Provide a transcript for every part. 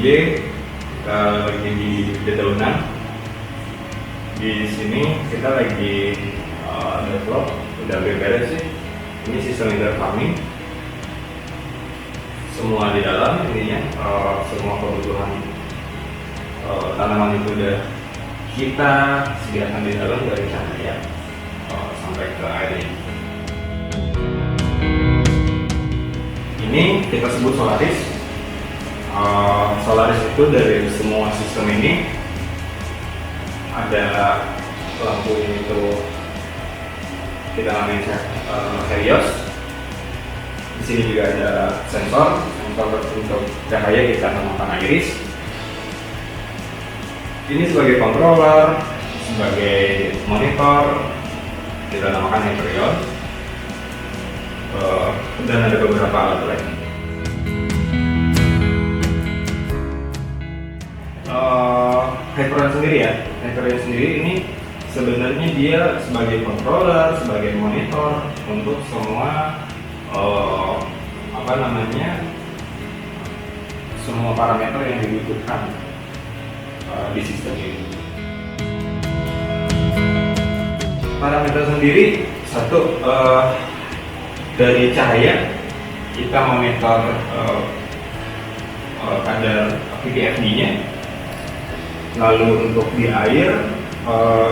kita lagi di dedaunan. Di sini kita lagi develop, udah beres sih. Ini sistem indoor farming. Semua di dalam ininya, semua kebutuhan tanaman itu udah kita sediakan di dalam dari cahaya sampai ke airnya. Ini kita sebut Solaris. Solaris itu dari semua sistem ini ada lampu ini tuh kita namain Helios. Di sini juga ada sensor untuk cahaya, kita namakan Iris. Ini sebagai controller, sebagai monitor kita namakan Hyperion, dan ada beberapa alat lain. Hyperion sendiri ya, Hyperion sendiri ini sebenarnya dia sebagai controller, sebagai monitor untuk semua semua parameter yang dibutuhkan di sistem ini. Parameter sendiri satu, dari cahaya kita monitor kadar PPFD-nya. Lalu untuk di air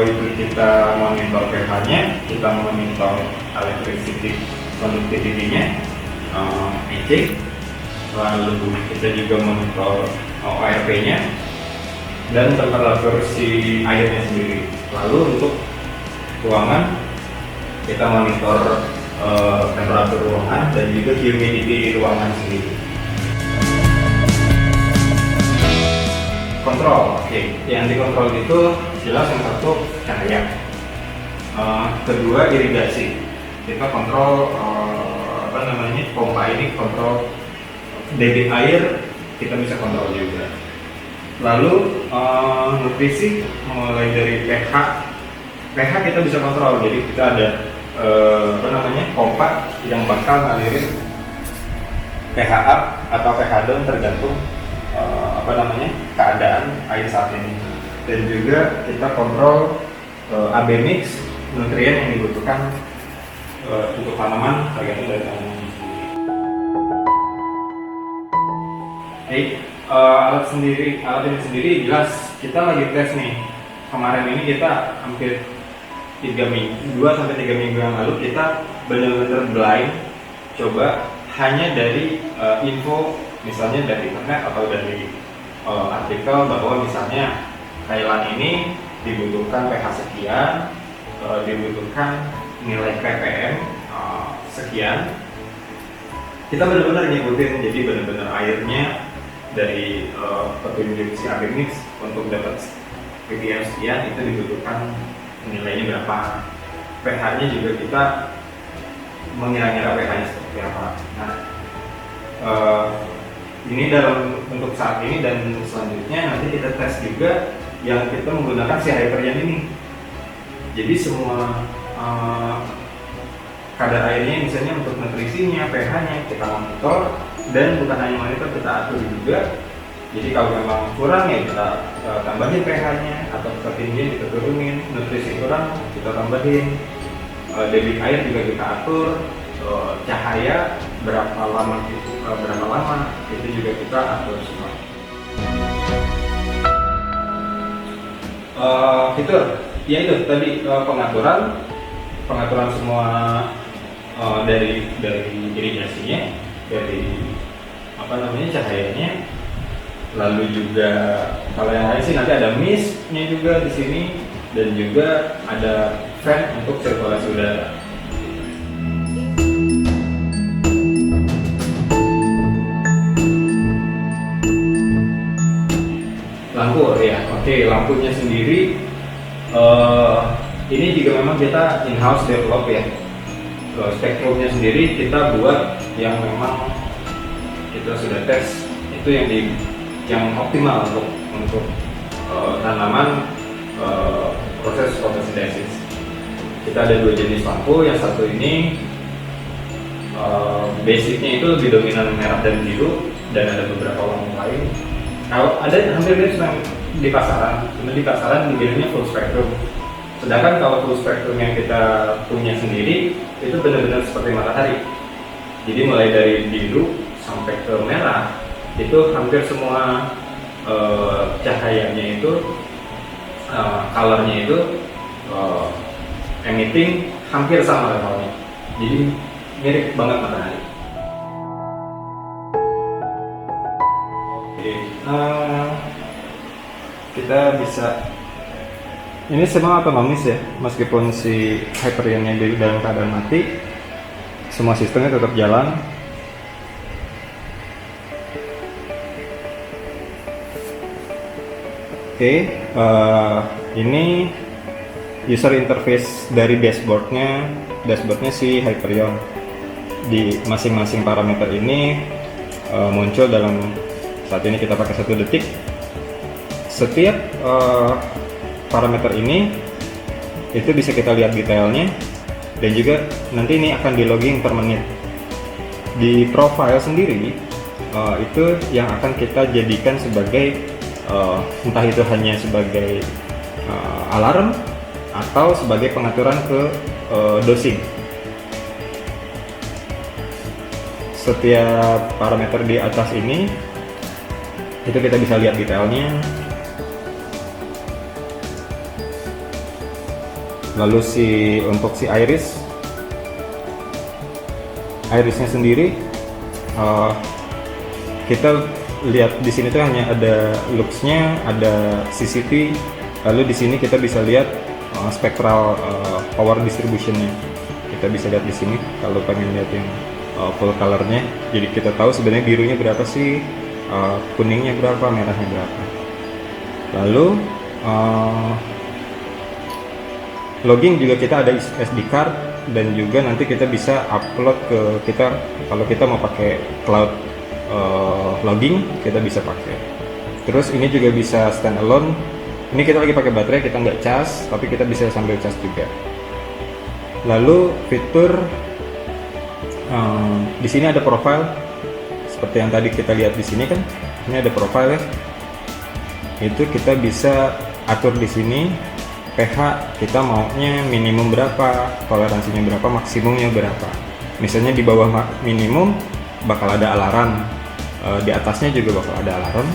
itu kita monitor pH-nya, kita monitor electricity conductivity-nya, EC. Lalu kita juga monitor ORP-nya dan temperatur si airnya sendiri. Lalu untuk ruangan kita monitor temperatur ruangan dan juga humidity ruangan sendiri. Kontrol, oke. Yang dikontrol itu jelas yang satu cahaya, kedua irigasi. Kita kontrol pompa ini, kontrol debit air kita bisa kontrol juga. Lalu nutrisi mulai dari pH kita bisa kontrol. Jadi kita ada pompa yang bakal ngalirin pH up atau pH down tergantung keadaan air saat ini. Dan juga kita kontrol AB mix nutrien yang dibutuhkan untuk tanaman tergantung dari tanaman sendiri. Alat ini sendiri jelas kita lagi tes nih. Kemarin ini kita hampir 2-3 minggu yang lalu kita benar-benar blind coba hanya dari info, misalnya dari internet atau dari artikel bahwa misalnya Thailand ini dibutuhkan pH sekian, dibutuhkan nilai ppm sekian. Kita benar-benar ngikutin, jadi benar-benar airnya dari petunjuk si AB mix untuk dapat ppm sekian itu dibutuhkan nilainya berapa. pH-nya juga kita mengira-ngira pH-nya seperti apa. Nah, ini dalam untuk saat ini dan selanjutnya nanti kita tes juga yang kita menggunakan si Hyperion ini. Jadi semua kadar airnya misalnya untuk nutrisinya, pH-nya kita monitor, dan bukan hanya monitor, kita atur juga. Jadi kalau memang kurang ya kita tambahin pH-nya, atau ketinggian kita turunin, nutrisi kurang kita tambahin, debit air juga kita atur, cahaya berapa lama itu juga kita atur semua. Fitur ya itu tadi, pengaturan semua dari irigasinya, dari cahayanya. Lalu juga kalau yang lain sih nanti ada mist-nya juga di sini, dan juga ada fan untuk sirkulasi udara. Lampu ya, oke. Lampunya sendiri ini juga memang kita in-house develop ya. Spektrumnya sendiri kita buat yang memang kita sudah tes, itu yang optimal untuk tanaman proses fotosintesis. Kita ada 2 jenis lampu. Yang satu ini basicnya itu lebih dominan merah dan biru, dan ada beberapa lampu lain Kalau ada hampir mirip sama di pasaran, cuma di pasaran dibilangnya full spectrum. Sedangkan kalau full spectrum yang kita punya sendiri itu benar-benar seperti matahari. Jadi mulai dari biru sampai ke merah itu hampir semua cahayanya itu colornya itu emitting hampir sama levelnya. Jadi mirip banget matahari. Oke, kita bisa ini semua otonomis ya, meskipun si Hyperionnya di dalam keadaan mati, semua sistemnya tetap jalan. Oke, ini user interface dari dashboardnya si Hyperion. Di masing-masing parameter ini muncul dalam saat ini kita pakai 1 detik. Setiap parameter ini itu bisa kita lihat detailnya, dan juga nanti ini akan di logging per menit. Di profile sendiri itu yang akan kita jadikan sebagai entah itu hanya sebagai alarm atau sebagai pengaturan ke dosing. Setiap parameter di atas ini itu kita bisa lihat detailnya. Lalu untuk si irisnya sendiri kita lihat di sini tuh hanya ada luxnya, ada CCT, lalu di sini kita bisa lihat spectral power distributionnya. Kita bisa lihat di sini kalau pengen lihat yang full colornya. Jadi kita tahu sebenarnya birunya berapa sih, kuningnya berapa, merahnya berapa. Lalu logging juga kita ada SD card, dan juga nanti kita bisa upload ke kita kalau kita mau pakai cloud logging kita bisa pakai. Terus ini juga bisa standalone. Ini kita lagi pakai baterai, kita nggak cas, tapi kita bisa sambil cas juga. Lalu fitur di sini ada profile, seperti yang tadi kita lihat di sini kan, ini ada profile ya. Itu kita bisa atur di sini pH kita maunya minimum berapa, toleransinya berapa, maksimumnya berapa. Misalnya di bawah minimum bakal ada alarm, di atasnya juga bakal ada alarm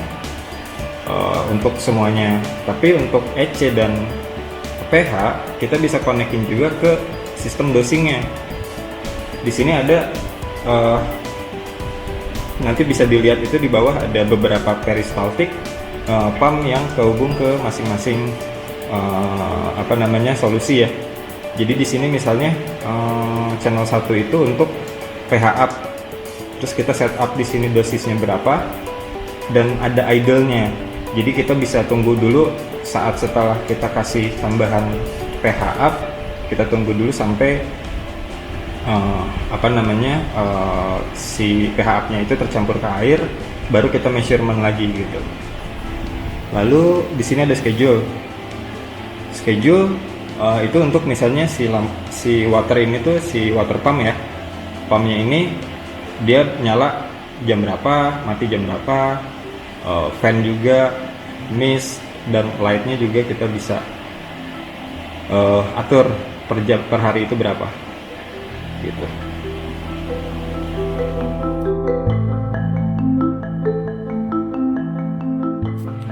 untuk semuanya. Tapi untuk EC dan pH kita bisa konekin juga ke sistem dosingnya. Di sini ada nanti bisa dilihat itu di bawah ada beberapa peristaltik pump yang kehubung ke masing-masing solusi ya. Jadi di sini misalnya channel 1 itu untuk pH up. Terus kita setup di sini dosisnya berapa, dan ada idle-nya. Jadi kita bisa tunggu dulu saat setelah kita kasih tambahan pH up, kita tunggu dulu sampai si pH up-nya itu tercampur ke air, baru kita measurement lagi gitu. Lalu di sini ada schedule. Itu untuk misalnya si water ini tuh si water pump ya. Pumpnya ini dia nyala jam berapa, mati jam berapa, fan juga, mist dan lightnya juga kita bisa atur per hari itu berapa gitu.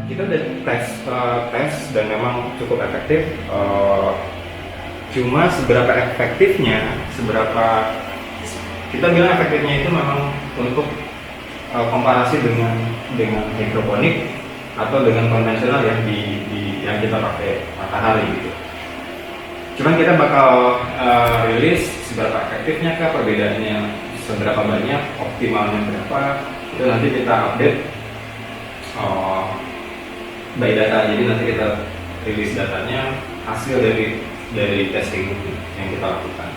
Kita udah tes dan memang cukup efektif. Cuma seberapa efektifnya, kita bilang efektifnya itu memang untuk komparasi dengan hidroponik atau dengan konvensional yang yang kita pakai matahari gitu. Cuman kita bakal rilis seberapa efektifnya, perbedaannya seberapa banyak, optimalnya berapa, itu nanti kita update by data. Jadi nanti kita rilis datanya hasil dari testing yang kita lakukan.